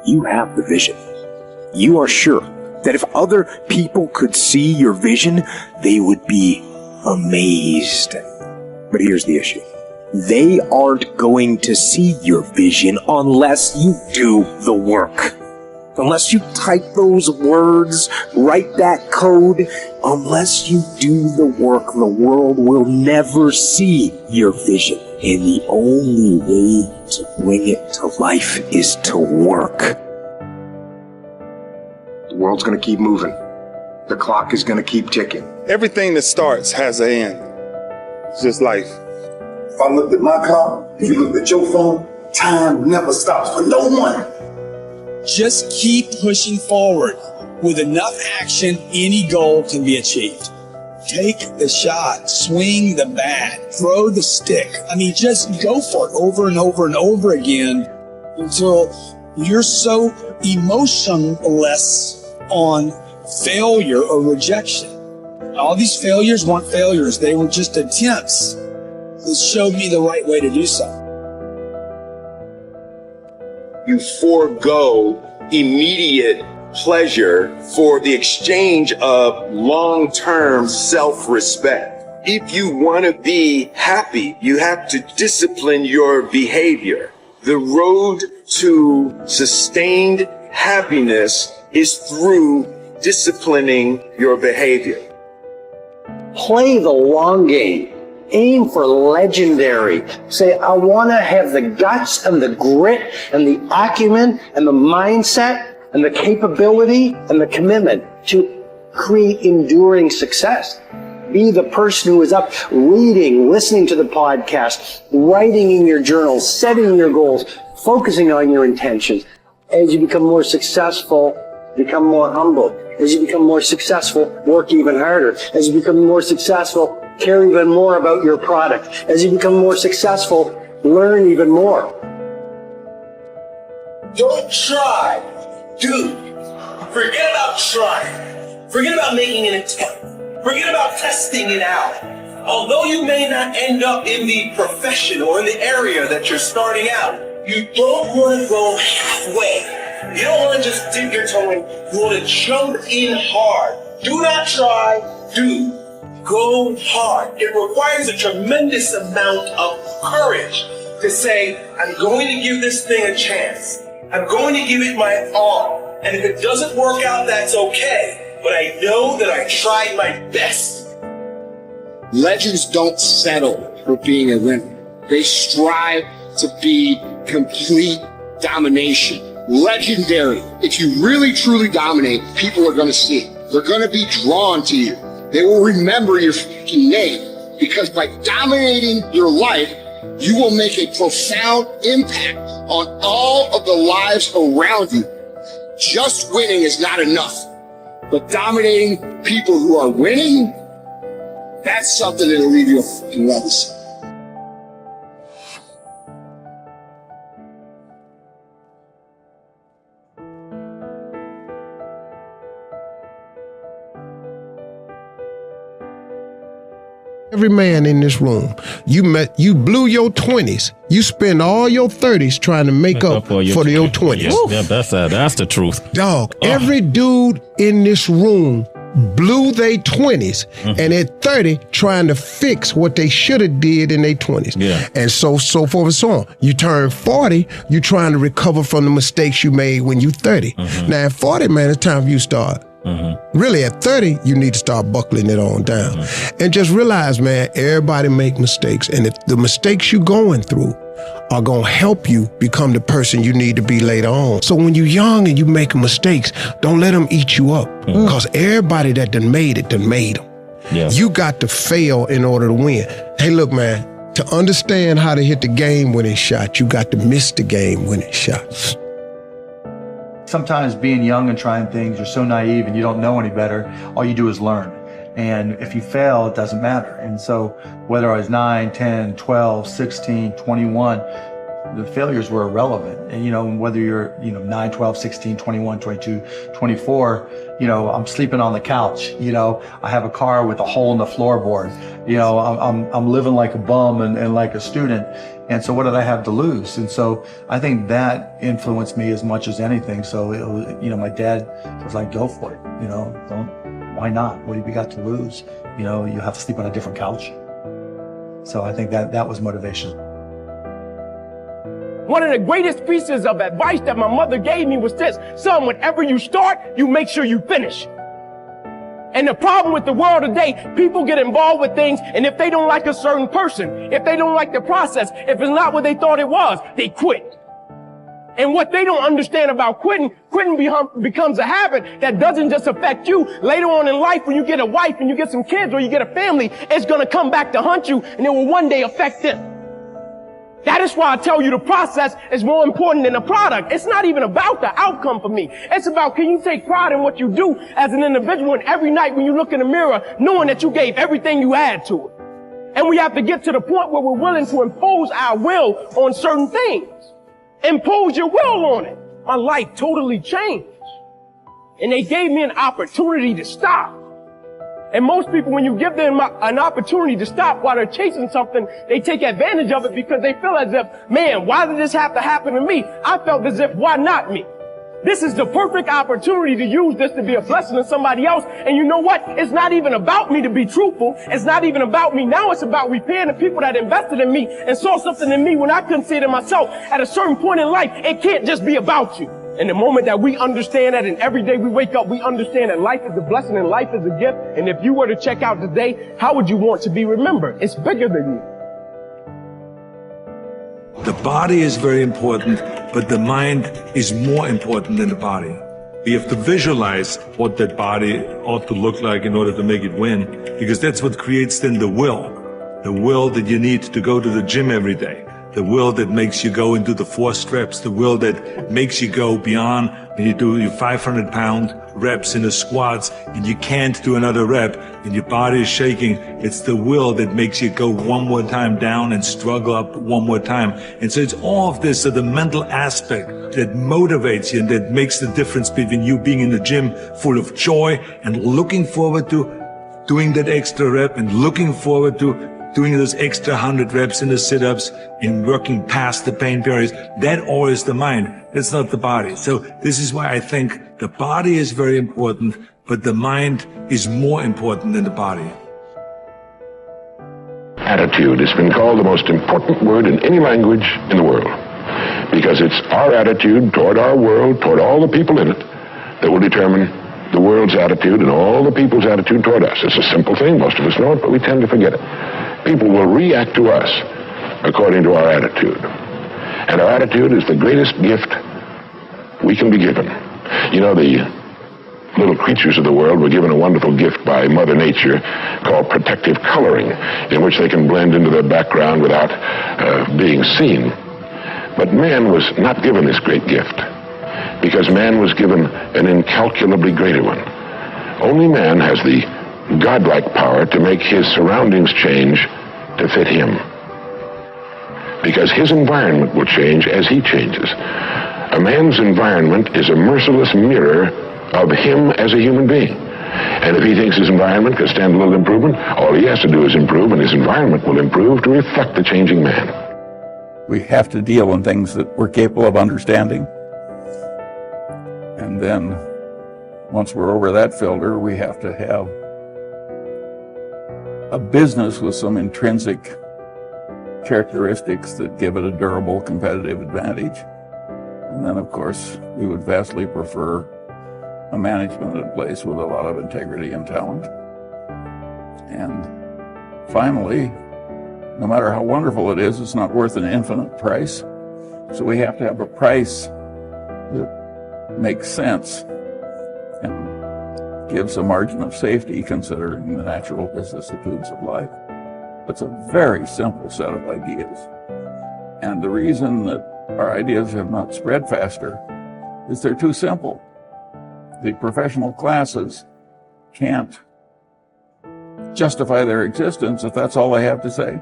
you have the vision. You are sure that if other people could see your vision, they would be amazed. But here's the issue. They aren't going to see your vision unless you do the work. Unless you type those words, write that code, unless you do the work, the world will never see your vision. And the only way to bring it to life is to work. The world's going to keep moving. The clock is going to keep ticking. Everything that starts has an end. It's just life. If I looked at my car, if you looked at your phone, time never stops for no one. Just keep pushing forward. With enough action, any goal can be achieved. Take the shot, swing the bat, throw the stick. Just go for it over and over and over again until you're so emotionless on failure or rejection. All these failures weren't failures. They were just attempts that showed me the right way to do so. You forego immediate pleasure for the exchange of long-term self-respect. If you want to be happy, you have to discipline your behavior. The road to sustained happiness is through disciplining your behavior. Play the long game. Aim for legendary. Say, I want to have the guts and the grit and the acumen and the mindset and the capability and the commitment to create enduring success. Be the person who is up reading, listening to the podcast, writing in your journal, setting your goals, focusing on your intentions. As you become more successful, become more humble. As you become more successful, work even harder. As you become more successful, care even more about your product. As you become more successful, learn even more. Don't try, do. Forget about trying. Forget about making an attempt. Forget about testing it out. Although you may not end up in the profession or in the area that you're starting out, you don't want to go halfway. You don't want to just dip your toe in. You want to jump in hard. Do not try, do. Go hard. It requires a tremendous amount of courage to say, I'm going to give this thing a chance. I'm going to give it my all. And if it doesn't work out, that's okay. But I know that I tried my best. Legends don't settle for being a winner. They strive to be complete domination. Legendary. If you really truly dominate, people are going to see it. They're going to be drawn to you. They will remember your fucking name, because by dominating your life, you will make a profound impact on all of the lives around you. Just winning is not enough, but dominating people who are winning, that's something that'll leave you a fucking legacy. Every man in this room, you blew your 20s. You spend all your 30s trying to make up for your 20s. Yeah, that's the truth. Dog, every dude in this room blew their 20s and at 30 trying to fix what they should have did in their 20s. Yeah. And so forth and so on. You turn 40, you trying to recover from the mistakes you made when you 30. Now at 40, man, it's time for you to start. Really, at 30, you need to start buckling it on down. And just realize, man, everybody make mistakes. And if the mistakes you're going through are going to help you become the person you need to be later on. So when you're young and you making mistakes, don't let them eat you up. Because everybody that done made it, done made them. Yeah. You got to fail in order to win. Hey, look, man, to understand how to hit the game-winning shot, you got to miss the game-winning shots. Sometimes being young and trying things, you're so naive and you don't know any better. All you do is learn. And if you fail, it doesn't matter. And so whether I was 9, 10, 12, 16, 21, the failures were irrelevant. And, whether you're, 9, 12, 16, 21, 22, 24, I'm sleeping on the couch. I have a car with a hole in the floorboard. I'm living like a bum and like a student. And so what did I have to lose? And so I think that influenced me as much as anything. So, it was, my dad was like, go for it, why not? What have you got to lose? You have to sleep on a different couch. So I think that was motivation. One of the greatest pieces of advice that my mother gave me was this: son, whenever you start, you make sure you finish. And the problem with the world today, people get involved with things, and if they don't like a certain person, if they don't like the process, if it's not what they thought it was, they quit. And what they don't understand about quitting becomes a habit that doesn't just affect you. Later on in life, when you get a wife and you get some kids or you get a family, it's going to come back to hunt you, and it will one day affect them. That is why I tell you the process is more important than the product. It's not even about the outcome for me. It's about, can you take pride in what you do as an individual, and every night when you look in the mirror, knowing that you gave everything you had to it. And we have to get to the point where we're willing to impose our will on certain things. Impose your will on it. My life totally changed. And they gave me an opportunity to stop. And most people, when you give them an opportunity to stop while they're chasing something, they take advantage of it because they feel as if, man, why did this have to happen to me? I felt as if, why not me? This is the perfect opportunity to use this to be a blessing to somebody else. And you know what? It's not even about me, to be truthful. It's not even about me. Now it's about repaying the people that invested in me and saw something in me when I couldn't see it in myself. At a certain point in life, it can't just be about you. And the moment that we understand that, and every day we wake up, we understand that life is a blessing and life is a gift. And if you were to check out today, how would you want to be remembered? It's bigger than you. The body is very important, but the mind is more important than the body. We have to visualize what that body ought to look like in order to make it win, because that's what creates then the will that you need to go to the gym every day. The will that makes you go into the 4 steps, the will that makes you go beyond when you do your 500-pound reps in the squats and you can't do another rep and your body is shaking. It's the will that makes you go one more time down and struggle up one more time. And so it's all of this, so the mental aspect that motivates you and that makes the difference between you being in the gym full of joy and looking forward to doing that extra rep and looking forward to doing those extra 100 reps in the sit-ups and working past the pain barriers. That all is the mind. That's not the body. So this is why I think the body is very important, but the mind is more important than the body. Attitude has been called the most important word in any language in the world, because it's our attitude toward our world, toward all the people in it, that will determine the world's attitude and all the people's attitude toward us. It's a simple thing. Most of us know it, but we tend to forget it. People will react to us according to our attitude. And our attitude is the greatest gift we can be given. You know, the little creatures of the world were given a wonderful gift by Mother Nature called protective coloring, in which they can blend into the background without being seen. But man was not given this great gift, because man was given an incalculably greater one. Only man has the godlike power to make his surroundings change to fit him, because his environment will change as he changes. A man's environment is a merciless mirror of him as a human being. And if he thinks his environment can stand a little improvement, all he has to do is improve, and his environment will improve to reflect the changing man. We have to deal in things that we're capable of understanding. And then, once we're over that filter, we have to have a business with some intrinsic characteristics that give it a durable competitive advantage. And then, of course, we would vastly prefer a management in place with a lot of integrity and talent. And finally, no matter how wonderful it is, it's not worth an infinite price. So we have to have a price that makes sense and gives a margin of safety considering the natural vicissitudes of life. It's a very simple set of ideas. And the reason that our ideas have not spread faster is they're too simple. The professional classes can't justify their existence if that's all they have to say.